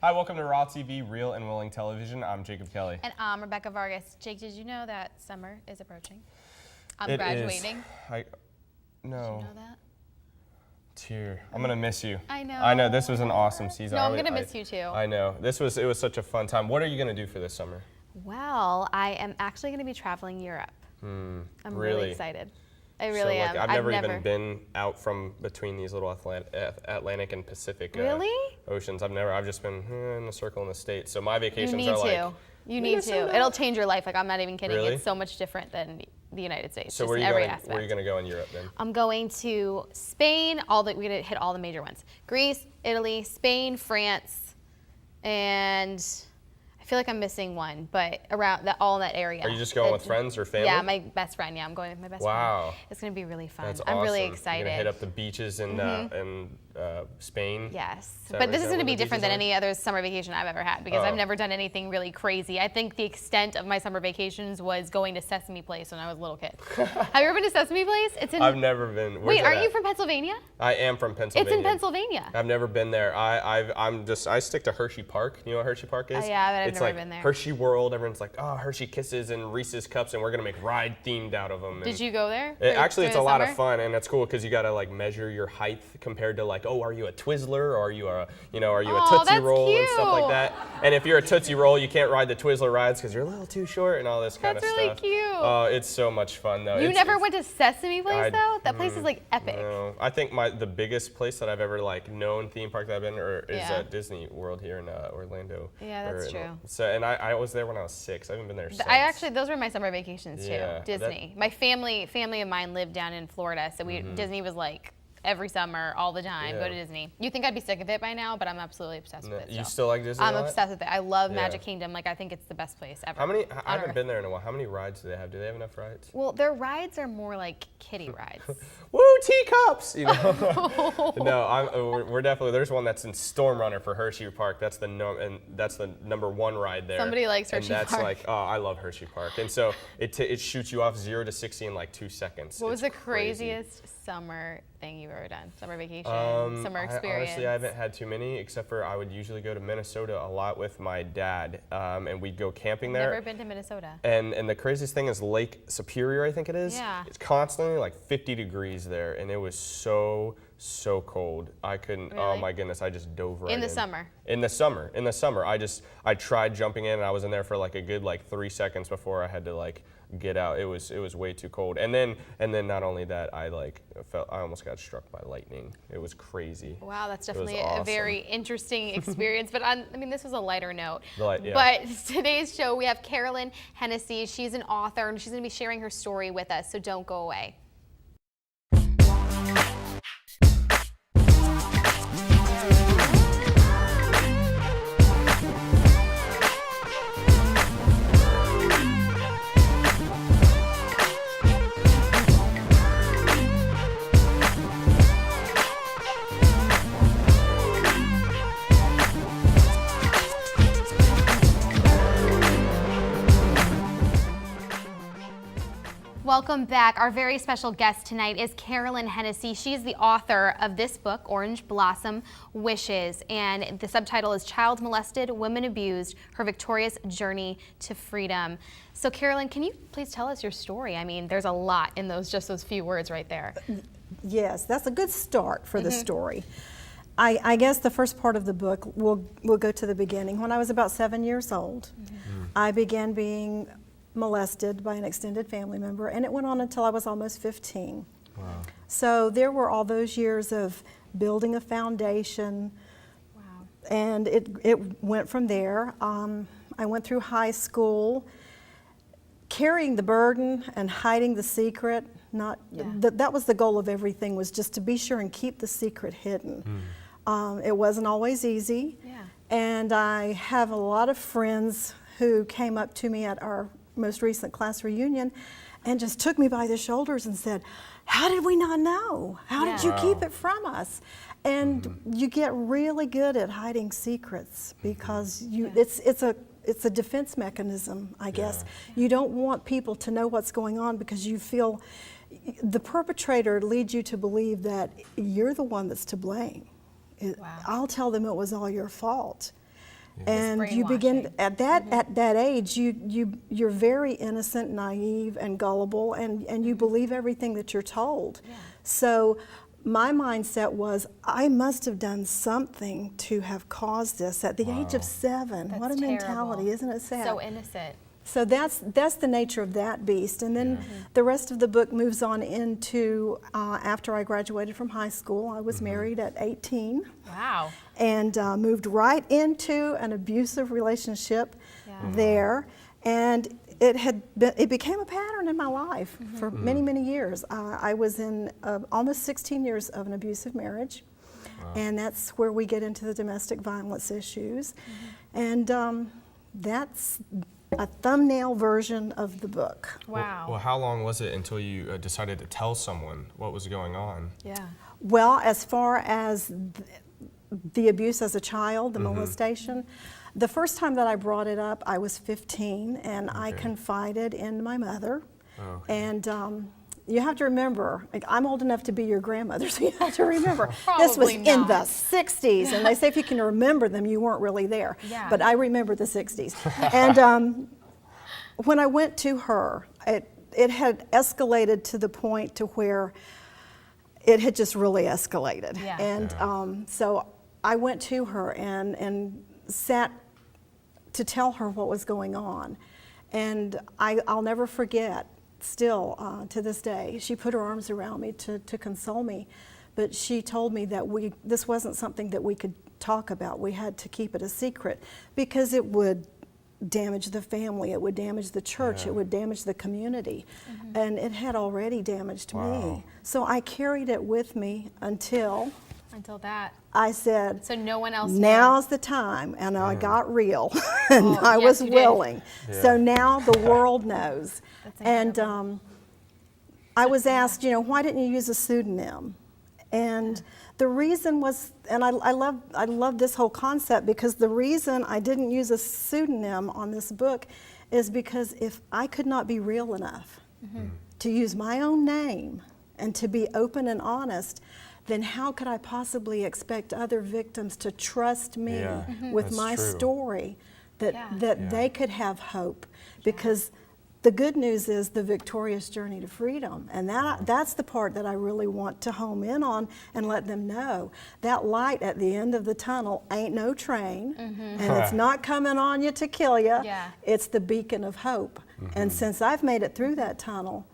Hi, welcome to Raw TV, Real and Willing Television. I'm Jacob Kelly. And I'm Rebecca Vargas. Jake, did you know that summer is approaching? I'm It graduating. No. Did you know that? Tear. I'm gonna miss you. I know. I know. This was an awesome season. No, I'm gonna miss you too. I know. It was such a fun time. What are you gonna do for this summer? Well, I am actually gonna be traveling Europe. I'm really excited. I really am. I've never even been out from between these little Atlantic and Pacific oceans. I've just been in a circle in the States. So my vacations are like. You need to. It'll change your life. Like, I'm not even kidding. Really? It's so much different than the United States. So where are you gonna go in Europe then? I'm going to Spain. We're gonna hit all the major ones: Greece, Italy, Spain, France, and I feel like I'm missing one, but all in that area. Are you just going with friends or family? Yeah, my best friend. Yeah, I'm going with my best friend. Wow. It's going to be really fun. That's I'm awesome. really excited. You're going to hit up the beaches in Spain? Yes. But this is going to be different than any other summer vacation I've ever had because I've never done anything really crazy. I think the extent of my summer vacations was going to Sesame Place when I was a little kid. Have you ever been to Sesame Place? I've never been. Wait, aren't you from Pennsylvania? I am from Pennsylvania. It's in Pennsylvania. I've never been there. I stick to Hershey Park. You know what Hershey Park is? Oh, yeah, but I've it's never like been there. Hershey World. Everyone's like, oh, Hershey Kisses and Reese's Cups, and we're gonna make ride themed out of them. Did you go there? Actually, it's a lot of fun, and it's cool because you gotta like measure your height compared to like, oh, are you a Twizzler or are you a Tootsie Roll and stuff like that. And if you're a Tootsie Roll, you can't ride the Twizzler rides because you're a little too short and all this kind of stuff. That's really cute. Oh, it's so much fun though. You never went to Sesame Place though? That place is like epic. No, I think the biggest place that I've ever like known theme park that I've been is Disney World here in Orlando. Yeah, that's true. So and I was there when I was 6. I haven't been there since. Those were my summer vacations too. Yeah, Disney. My family of mine lived down in Florida, so Disney was like every summer, all the time, go to Disney. You think I'd be sick of it by now, but I'm absolutely obsessed with it. You still like Disney? I'm obsessed with it. I love Magic Kingdom. Like, I think it's the best place ever. I haven't been there in a while. How many rides do they have? Do they have enough rides? Well, their rides are more like kiddie rides. Woo, teacups! You know. No, we're definitely. There's one that's in Storm Runner for Hershey Park. That's the number 1 ride there. Somebody likes Hershey Park. And that's like, oh, I love Hershey Park. And so it shoots you off 0 to 60 in like 2 seconds. What was the craziest summer thing you've ever done? Summer vacation, summer experience? Honestly, I haven't had too many, except for I would usually go to Minnesota a lot with my dad, and we'd go camping there. Never been to Minnesota. And the craziest thing is Lake Superior, I think it is. Yeah. It's constantly like 50 degrees there, and it was so cold. I couldn't. Really? Oh my goodness, I just dove right in. In the summer. In the summer, I tried jumping in, and I was in there for like a good 3 seconds before I had to like get out. It was way too cold. And then not only that, I almost got struck by lightning. It was crazy. Wow, that's definitely awesome. a very interesting experience. But this was a lighter note. Yeah. But today's show, we have Carolyn Hennessy. She's an author, and she's going to be sharing her story with us. So don't go away. Welcome back. Our very special guest tonight is Carolyn Hennessy. She's the author of this book, Orange Blossom Wishes, and the subtitle is Child Molested, Women Abused, Her Victorious Journey to Freedom. So Carolyn, can you please tell us your story? I mean, there's a lot in those few words right there. Yes, that's a good start for the story. I guess the first part of the book, we'll go to the beginning. When I was about 7 years old, I began being molested by an extended family member, and it went on until I was almost 15. Wow. So there were all those years of building a foundation, and it went from there. I went through high school, carrying the burden and hiding the secret. That was the goal of everything, was just to be sure and keep the secret hidden. It wasn't always easy, and I have a lot of friends who came up to me at our most recent class reunion and just took me by the shoulders and said, how did we not know? How did you keep it from us? And you get really good at hiding secrets because it's a defense mechanism, I guess. You don't want people to know what's going on because you feel the perpetrator leads you to believe that you're the one that's to blame. I'll tell them it was all your fault. And you begin at that age, you're very innocent, naive, and gullible, and you believe everything that you're told. Yeah. So my mindset was, I must have done something to have caused this at the age of 7. That's what a terrible. mentality, isn't it sad? So innocent. So that's the nature of that beast. And then the rest of the book moves on into after I graduated from high school. I was married at 18. Wow. And moved right into an abusive relationship there. And it became a pattern in my life for many, many years. I was in almost 16 years of an abusive marriage. And that's where we get into the domestic violence issues. And that's a thumbnail version of the book. Wow. Well, how long was it until you decided to tell someone what was going on? Yeah. Well, as far as the abuse as a child, the molestation, the first time that I brought it up, I was 15, and I confided in my mother. And you have to remember, like, I'm old enough to be your grandmother, so you have to remember, this was in the 60s, and they say if you can remember them, you weren't really there. Yeah. But I remember the 60s. And when I went to her, it had escalated to the point to where it had just really escalated. Yeah. And so I went to her and sat to tell her what was going on. And I'll never forget, still to this day, she put her arms around me to console me. But she told me that this wasn't something that we could talk about. We had to keep it a secret because it would damage the family, it would damage the church, it would damage the community. And it had already damaged me. So I carried it with me until that. I said, So no one else knew. now's the time, and I got real, and I was you did. willing. So now the world knows. And I was asked, why didn't you use a pseudonym? And the reason was, and I love this whole concept, because the reason I didn't use a pseudonym on this book is because if I could not be real enough to use my own name and to be open and honest, then how could I possibly expect other victims to trust me with my story, that they could have hope? Because the good news is the victorious journey to freedom. And that's the part that I really want to home in on and let them know. That light at the end of the tunnel ain't no train, and it's not coming on you to kill you. It's the beacon of hope. And since I've made it through that tunnel,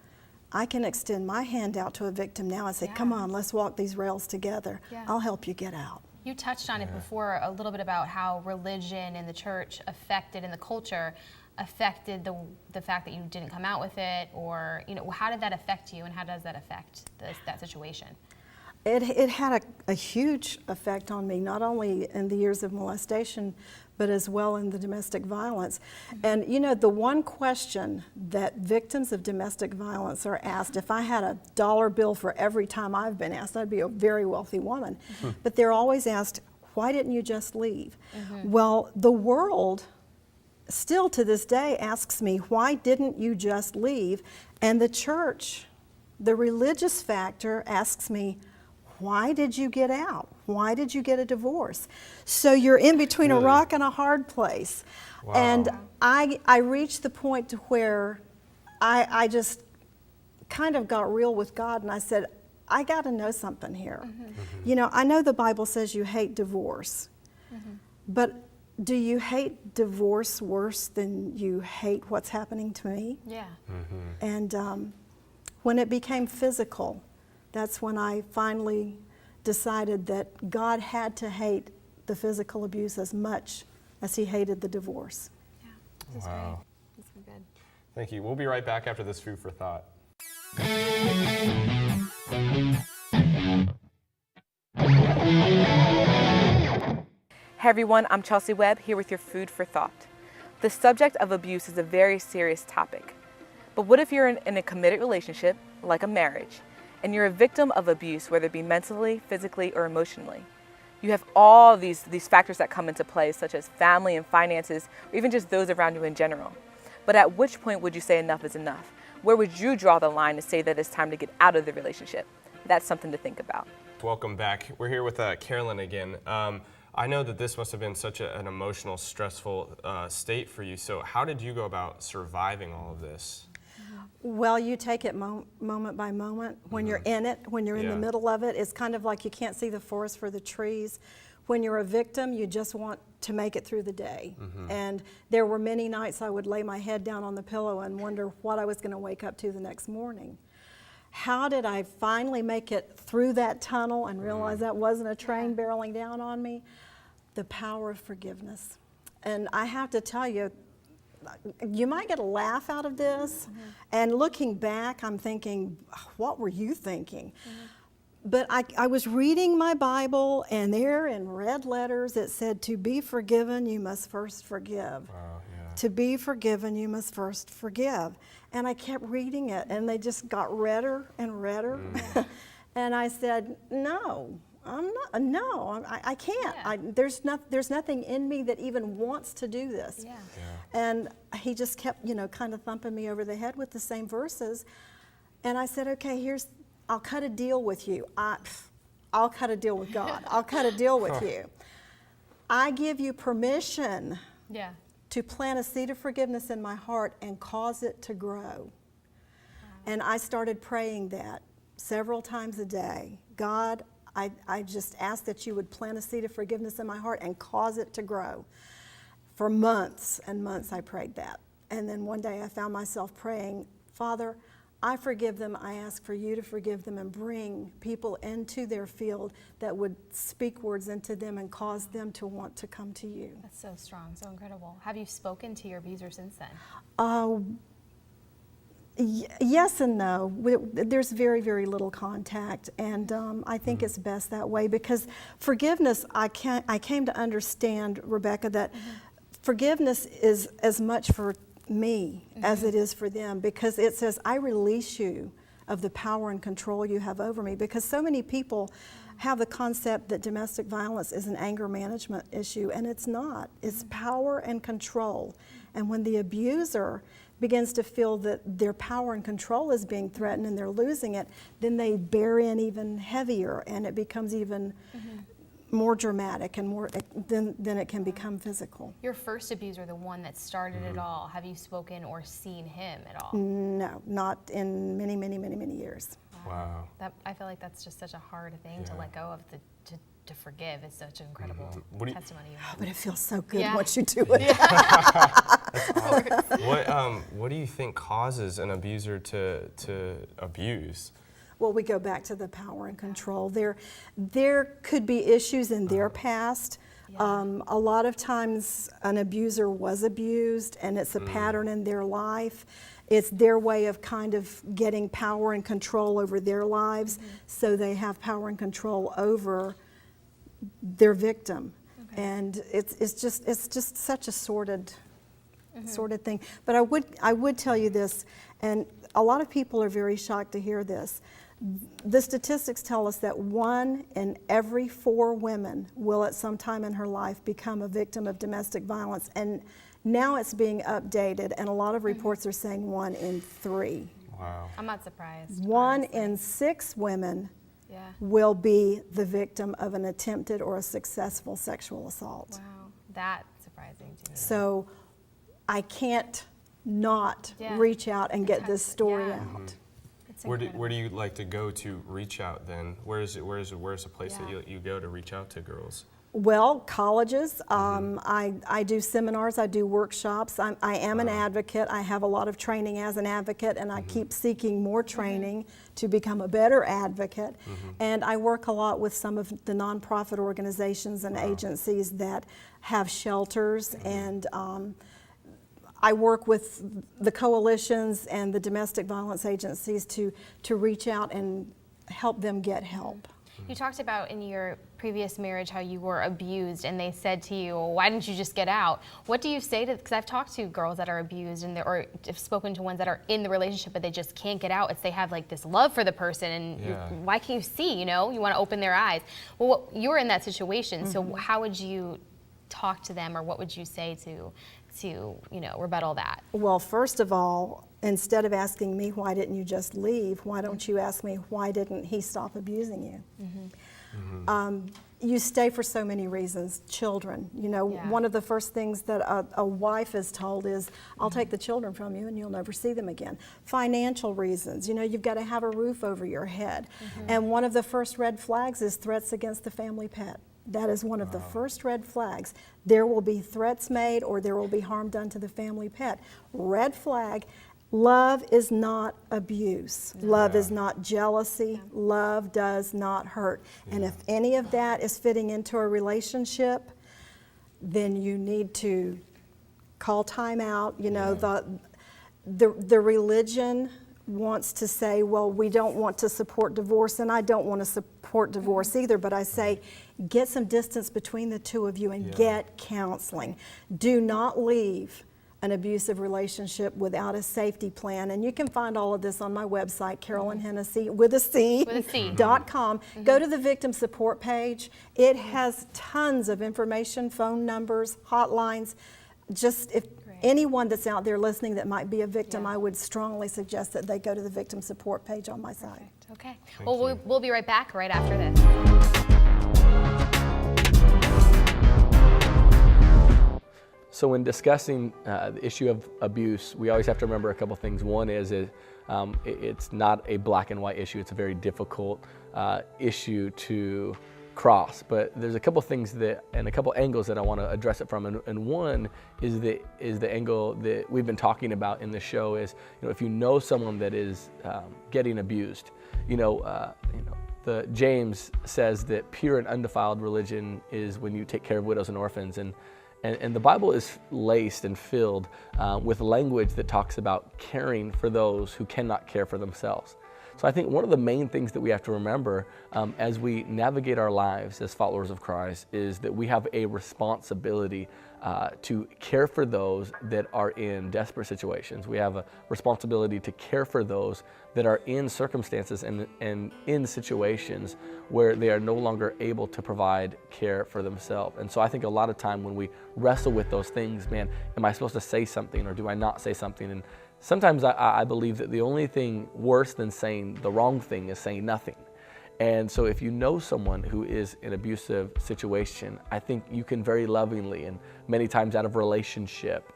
I can extend my hand out to a victim now and say, come on, let's walk these rails together. I'll help you get out. You touched on it before a little bit about how religion and the church affected, and the culture affected the fact that you didn't come out with it, or how did that affect you, and how does that affect that situation? It had a huge effect on me, not only in the years of molestation, but as well in the domestic violence. And the one question that victims of domestic violence are asked, if I had a dollar bill for every time I've been asked, I'd be a very wealthy woman. But they're always asked, why didn't you just leave? Well, the world still to this day asks me, why didn't you just leave? And the church, the religious factor, asks me, why did you get out? Why did you get a divorce? So you're in between a rock and a hard place. And I reached the point to where I just kind of got real with God, and I said, I got to know something here. I know the Bible says you hate divorce, but do you hate divorce worse than you hate what's happening to me? Yeah. And when it became physical, that's when I finally decided that God had to hate the physical abuse as much as he hated the divorce. Yeah, this is great. This is good. Thank you. We'll be right back after this food for thought. Hey everyone, I'm Chelsea Webb here with your food for thought. The subject of abuse is a very serious topic. But what if you're in a committed relationship, like a marriage, and you're a victim of abuse, whether it be mentally, physically, or emotionally? You have all these factors that come into play, such as family and finances, or even just those around you in general. But at which point would you say enough is enough? Where would you draw the line to say that it's time to get out of the relationship? That's something to think about. Welcome back. We're here with Carolyn again. I know that this must have been such an emotional, stressful state for you. So how did you go about surviving all of this? Well, you take it moment by moment. When you're in it, when you're in the middle of it, it's kind of like you can't see the forest for the trees. When you're a victim, you just want to make it through the day. And there were many nights I would lay my head down on the pillow and wonder what I was going to wake up to the next morning. How did I finally make it through that tunnel and realize that wasn't a train barreling down on me? The power of forgiveness. And I have to tell you, you might get a laugh out of this, and looking back, I'm thinking, what were you thinking? But I was reading my Bible, and there in red letters it said, to be forgiven, you must first forgive. Wow, yeah. To be forgiven, you must first forgive. And I kept reading it, and they just got redder and redder. And I said, no, I'm not, no, I can't. Yeah. There's nothing in me that even wants to do this. Yeah. And he just kept, kind of thumping me over the head with the same verses. And I said, okay, I'll cut a deal with you. I'll cut a deal with God. I'll cut a deal with you. I give you permission to plant a seed of forgiveness in my heart and cause it to grow. And I started praying that several times a day. God, I just ask that you would plant a seed of forgiveness in my heart and cause it to grow. For months and months I prayed that. And then one day I found myself praying, Father, I forgive them. I ask for you to forgive them and bring people into their field that would speak words into them and cause them to want to come to you. That's so strong, so incredible. Have you spoken to your abuser since then? Yes and no. There's very, very little contact, and I think it's best that way, because forgiveness, I came to understand, Rebecca, that forgiveness is as much for me as it is for them, because it says, I release you of the power and control you have over me, because so many people have the concept that domestic violence is an anger management issue, and it's not. It's power and control. And when the abuser begins to feel that their power and control is being threatened and they're losing it, then they bear in even heavier, and it becomes even more dramatic, and more then it can become physical. Your first abuser, the one that started it all, have you spoken or seen him at all? No, not in many, many, many, many years. Wow. I feel like that's just such a hard thing to let go of, to forgive. It's such an incredible testimony. But it feels so good Yeah. once you do it. What do you think causes an abuser to abuse? Well, we go back to the power and control. There could be issues in their past. A lot of times an abuser was abused, and it's a pattern in their life. It's their way of kind of getting power and control over their lives, so they have power and control over their victim. And it's just such a sordid thing. But I would tell you this, and a lot of people are very shocked to hear this. The statistics tell us that 1 in every 4 women will at some time in her life become a victim of domestic violence. And now it's being updated, and a lot of reports are saying 1 in 3. Wow. I'm not surprised. 1 honestly. in 6 women Yeah. will be the victim of an attempted or a successful sexual assault. Wow. That's surprising to me. So I can't not Yeah. reach out and get this story Yeah. out. It's Where incredible. do you like to go to reach out then? Where's a place that you go to reach out to girls? Well, colleges. I do seminars. I do workshops. I am an advocate. I have a lot of training as an advocate, and I keep seeking more training to become a better advocate. And I work a lot with some of the nonprofit organizations and agencies that have shelters, and I work with the coalitions and the domestic violence agencies to reach out and help them get help. You talked about in your previous marriage how you were abused, and they said to you, well, why didn't you just get out? What do you say to, because I've talked to girls that are abused, and or I've spoken to ones that are in the relationship but they just can't get out. It's they have like this love for the person, and why can't you see, you want to open their eyes. Well, you were in that situation, so how would you talk to them, or what would you say to rebuttal that? Well, first of all, instead of asking me, why didn't you just leave, why don't you ask me, why didn't he stop abusing you? You stay for so many reasons. Children, you know, one of the first things that a wife is told is, I'll take the children from you and you'll never see them again. Financial reasons, you know, you've got to have a roof over your head. And one of the first red flags is threats against the family pet. That is one of the first red flags. There will be threats made or there will be harm done to the family pet. Red flag. Love is not abuse. Love is not jealousy. Love does not hurt. And if any of that is fitting into a relationship, then you need to call time out. You know, the religion wants to say, well, we don't want to support divorce, and I don't want to support divorce either, but I say, get some distance between the two of you and get counseling. Do not leave an abusive relationship without a safety plan. And you can find all of this on my website, Carolyn Hennessy, with a C.com. Go to the victim support page. It has tons of information, phone numbers, hotlines. Just if anyone that's out there listening that might be a victim, I would strongly suggest that they go to the victim support page on my site. Okay. Well, we'll be right back right after this. So when discussing the issue of abuse, we always have to remember a couple things. One is it's not a black and white issue. It's a very difficult issue to cross. But there's a couple things and a couple angles that I want to address it from. And one is the angle that we've been talking about in the show is, you know, if you know someone that is getting abused, the James says that pure and undefiled religion is when you take care of widows and orphans. And the Bible is laced and filled with language that talks about caring for those who cannot care for themselves. So I think one of the main things that we have to remember as we navigate our lives as followers of Christ is that we have a responsibility to care for those that are in desperate situations. We have a responsibility to care for those that are in circumstances and in situations where they are no longer able to provide care for themselves. And so I think a lot of time when we wrestle with those things, man, am I supposed to say something or do I not say something? And sometimes I believe that the only thing worse than saying the wrong thing is saying nothing. And so if you know someone who is in an abusive situation, I think you can very lovingly and many times out of relationship,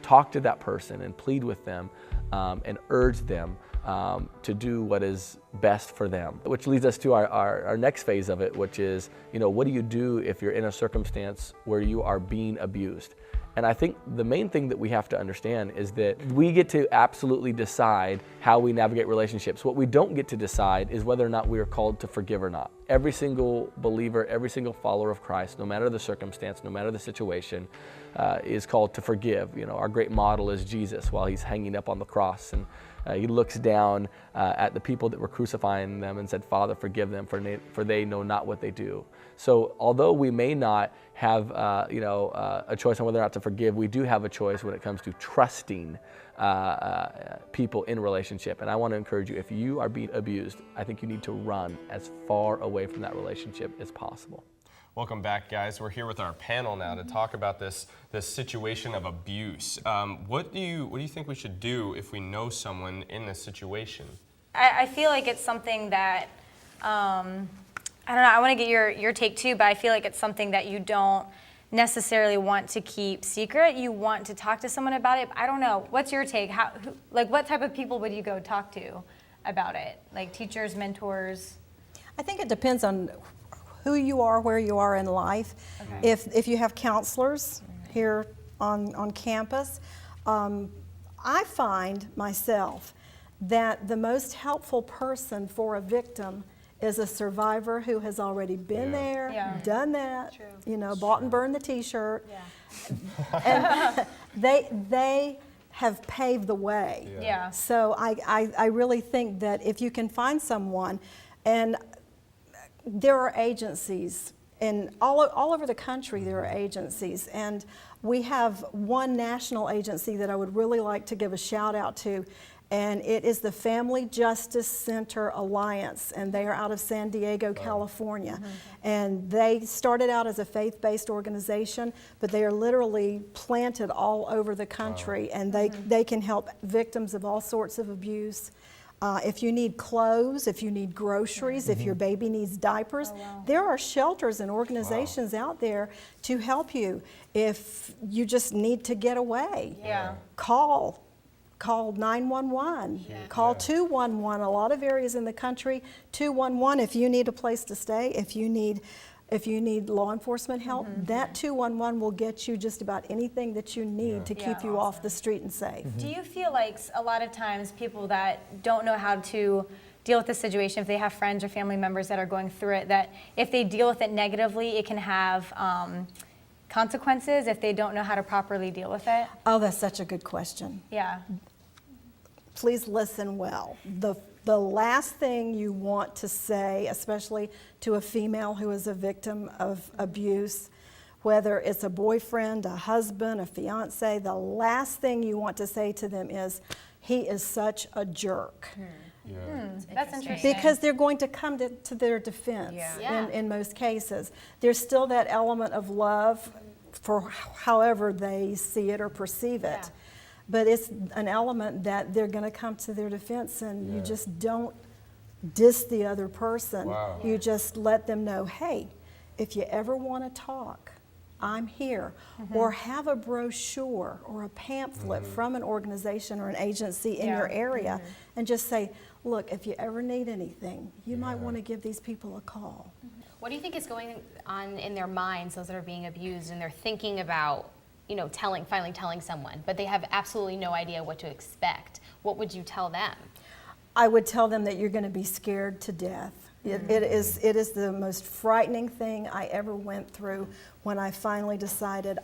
talk to that person and plead with them and urge them to do what is best for them. Which leads us to our next phase of it, which is, you know, what do you do if you're in a circumstance where you are being abused? And I think the main thing that we have to understand is that we get to absolutely decide how we navigate relationships. What we don't get to decide is whether or not we are called to forgive or not. Every single believer, every single follower of Christ, no matter the circumstance, no matter the situation, is called to forgive. You know, our great model is Jesus while he's hanging up on the cross, and he looks down at the people that were crucifying them and said, Father, forgive them, for they know not what they do. So although we may not have a choice on whether or not to forgive, we do have a choice when it comes to trusting people in relationship. And I want to encourage you, if you are being abused, I think you need to run as far away from that relationship as possible. Welcome back, guys. We're here with our panel now to talk about this situation of abuse. What do you think we should do if we know someone in this situation? I feel like it's something that, I don't know, I want to get your take too, but I feel like it's something that you don't necessarily want to keep secret. You want to talk to someone about it. I don't know. What's your take? What type of people would you go talk to about it? Like teachers, mentors? I think it depends on who you are, where you are in life. Okay. If you have counselors here on campus, I find myself that the most helpful person for a victim is a survivor who has already been there, done that, bought and burned the T-shirt. And they have paved the way. So I really think that if you can find someone, and there are agencies, and all over the country there are agencies, and we have one national agency that I would really like to give a shout out to, and it is the Family Justice Center Alliance, and they are out of San Diego, California. And they started out as a faith-based organization, but they are literally planted all over the country, and they can help victims of all sorts of abuse. If you need clothes, if you need groceries, if your baby needs diapers, there are shelters and organizations out there to help you. If you just need to get away, call 911, call 211. A lot of areas in the country, 211 if you need a place to stay, if you need law enforcement help, that 211 will get you just about anything that you need to keep you off the street and safe. Do you feel like a lot of times people that don't know how to deal with the situation, if they have friends or family members that are going through it, that if they deal with it negatively, it can have consequences if they don't know how to properly deal with it? Oh, that's such a good question. Yeah. Please listen well. The last thing you want to say, especially to a female who is a victim of abuse, whether it's a boyfriend, a husband, a fiance, the last thing you want to say to them is, he is such a jerk. That's interesting. Because they're going to come to their defense in most cases. There's still that element of love for however they see it or perceive it. But it's an element that they're going to come to their defense, and you just don't diss the other person. You just let them know, hey, if you ever want to talk, I'm here. Or have a brochure or a pamphlet from an organization or an agency in your area, and just say, look, if you ever need anything, you might want to give these people a call. What do you think is going on in their minds, those that are being abused, and they're thinking about, you know, finally telling someone, but they have absolutely no idea what to expect? What would you tell them? I would tell them that you're going to be scared to death. It is the most frightening thing I ever went through when I finally decided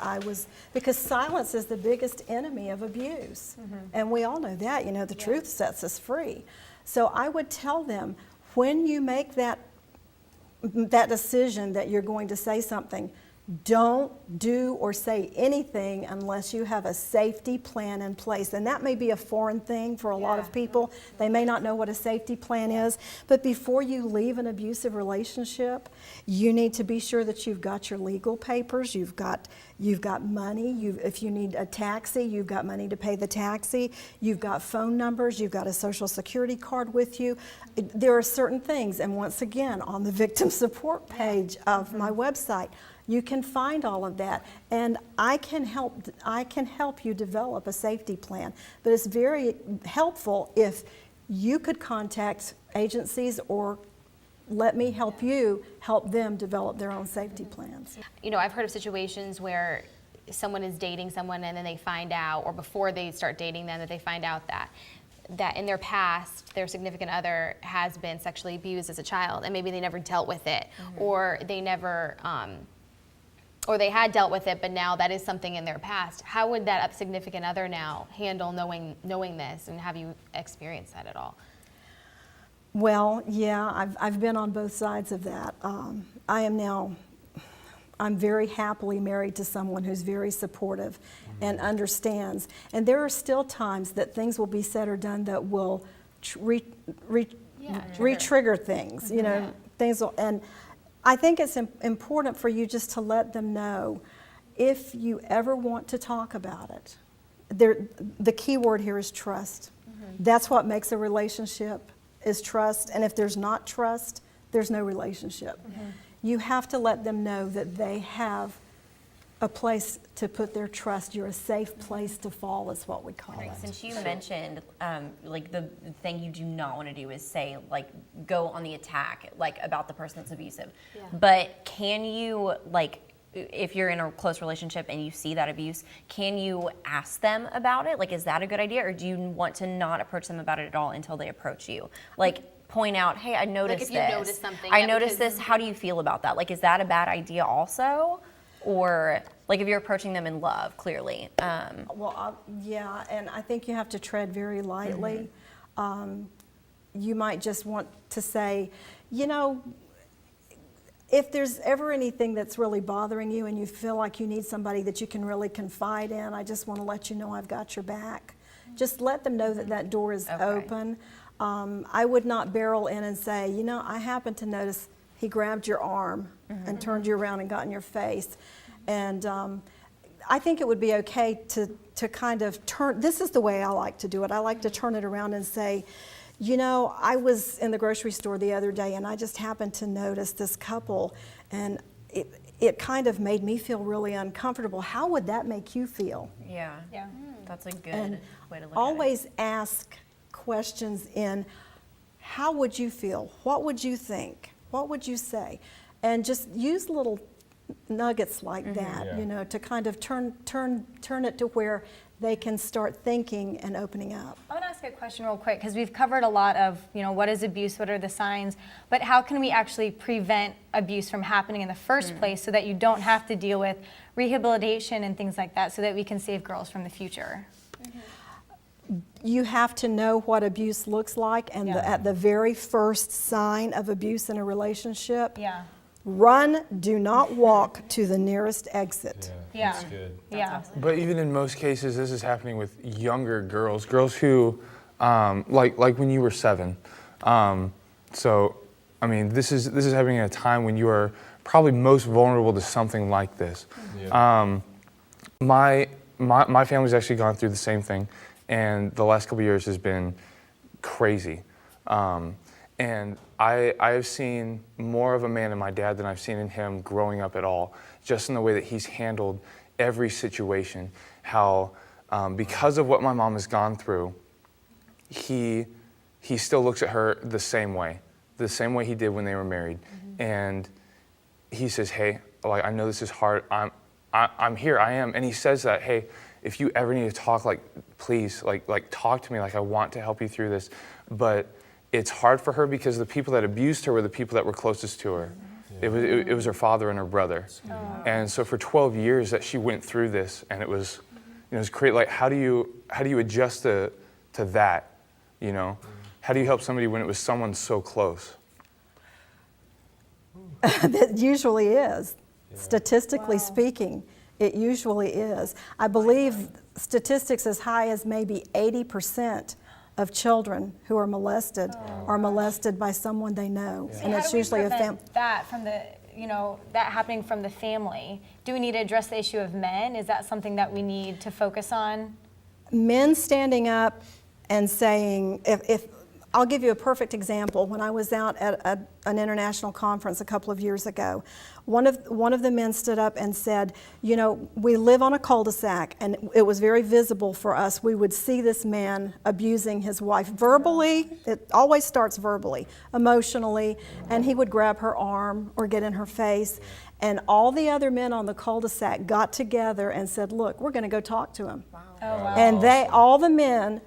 because silence is the biggest enemy of abuse. And we all know that, you know, the truth sets us free. So I would tell them, when you make that decision that you're going to say something, don't do or say anything unless you have a safety plan in place. And that may be a foreign thing for a lot of people. They may not know what a safety plan is. But before you leave an abusive relationship, you need to be sure that you've got your legal papers, you've got money. If you need a taxi, you've got money to pay the taxi. You've got phone numbers. You've got a social security card with you. There are certain things. And once again, on the victim support page of my website, you can find all of that, and I can help you develop a safety plan. But it's very helpful if you could contact agencies or let me help them develop their own safety plans. You know, I've heard of situations where someone is dating someone and then they find out, or before they start dating them, that they find out that in their past, their significant other has been sexually abused as a child, and maybe they never dealt with it, or they never, or they had dealt with it, but now that is something in their past. How would that significant other now handle knowing this, and have you experienced that at all? Well, yeah, I've been on both sides of that. I'm very happily married to someone who's very supportive and understands. And there are still times that things will be said or done that will re-trigger things. You know, things will, and I think it's important for you just to let them know, if you ever want to talk about it, the key word here is trust. That's what makes a relationship, is trust. And if there's not trust, there's no relationship. You have to let them know that they have a place to put their trust. You're a safe place to fall, is what we call it. Since you mentioned, like the thing you do not want to do is say, like, go on the attack, like, about the person that's abusive. But can you, like, if you're in a close relationship and you see that abuse, can you ask them about it? Like, is that a good idea, or do you want to not approach them about it at all until they approach you? Like, point out, hey, I noticed if this. you notice something. I noticed this. How do you feel about that? Like, is that a bad idea also? Or, like, if you're approaching them in love, clearly. Yeah, and I think you have to tread very lightly. You might just want to say, you know, if there's ever anything that's really bothering you and you feel like you need somebody that you can really confide in, I just want to let you know I've got your back. Just let them know that that door is open. I would not barrel in and say, you know, I happen to notice he grabbed your arm and turned you around and got in your face. And I think it would be okay to kind of turn, this is the way I like to do it. I like to turn it around and say, You know, I was in the grocery store the other day and I just happened to notice this couple, and it kind of made me feel really uncomfortable. How would that make you feel? Yeah. Yeah. That's a good And way to look always ask questions in, how would you feel? What would you think? What would you say? And just use little nuggets like that, Yeah. you know, to kind of turn it to where they can start thinking and opening up. I want to ask a question real quick, because we've covered a lot of, what is abuse, what are the signs, but how can we actually prevent abuse from happening in the first place so that you don't have to deal with rehabilitation and things like that, so that we can save girls from the future? You have to know what abuse looks like, and Yeah. at the very first sign of abuse in a relationship, Yeah. run, do not walk to the nearest exit. Yeah. That's good. Yeah. But even in most cases, this is happening with younger girls who, like when you were 7. So, I mean, this is happening at a time when you are probably most vulnerable to something like this. Yeah. My family's actually gone through the same thing, and the last couple of years has been crazy. And I have seen more of a man in my dad than I've seen in him growing up at all, just in the way that he's handled every situation. How, because of what my mom has gone through, he still looks at her the same way he did when they were married. And he says, hey, like, I know this is hard. I'm here, I am. And he says that, hey, if you ever need to talk, like, please, like talk to me, like, I want to help you through this. But it's hard for her because the people that abused her were the people that were closest to her. Yeah. It was her father and her brother. And so for 12 years that she went through this, and it was, it was great. Like, how do you adjust to that, you know? How do you help somebody when it was someone so close? That usually is. Statistically speaking, it usually is. I believe statistics as high as maybe 80% of children who are molested are molested by someone they know. So And how it's do we usually a prevent that from the, that happening from the family? Do we need to address the issue of men? Is that something that we need to focus on? Men standing up and saying, if I'll give you a perfect example. When I was out at an international conference a couple of years ago, one of the men stood up and said, we live on a cul-de-sac, and it was very visible for us. We would see this man abusing his wife verbally. It always starts verbally, emotionally, and he would grab her arm or get in her face. And all the other men on the cul-de-sac got together and said, look, we're going to go talk to him. Oh, wow. And all the men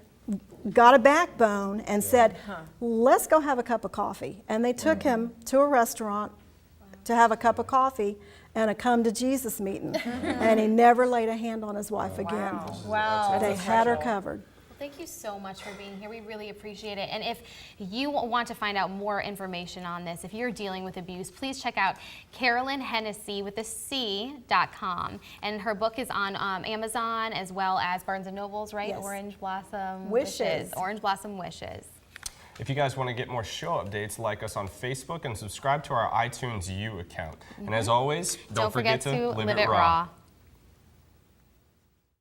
got a backbone and said, let's go have a cup of coffee. And they took him to a restaurant to have a cup of coffee and a come to Jesus meeting. And he never laid a hand on his wife again. Wow. They had her covered. Thank you so much for being here. We really appreciate it. And if you want to find out more information on this, if you're dealing with abuse, please check out Carolyn Hennessy with a C.com. And her book is on Amazon as well as Barnes & Noble's, right? Yes. Orange Blossom Wishes. Orange Blossom Wishes. If you guys want to get more show updates, like us on Facebook and subscribe to our iTunes U account. And as always, don't forget to live it raw.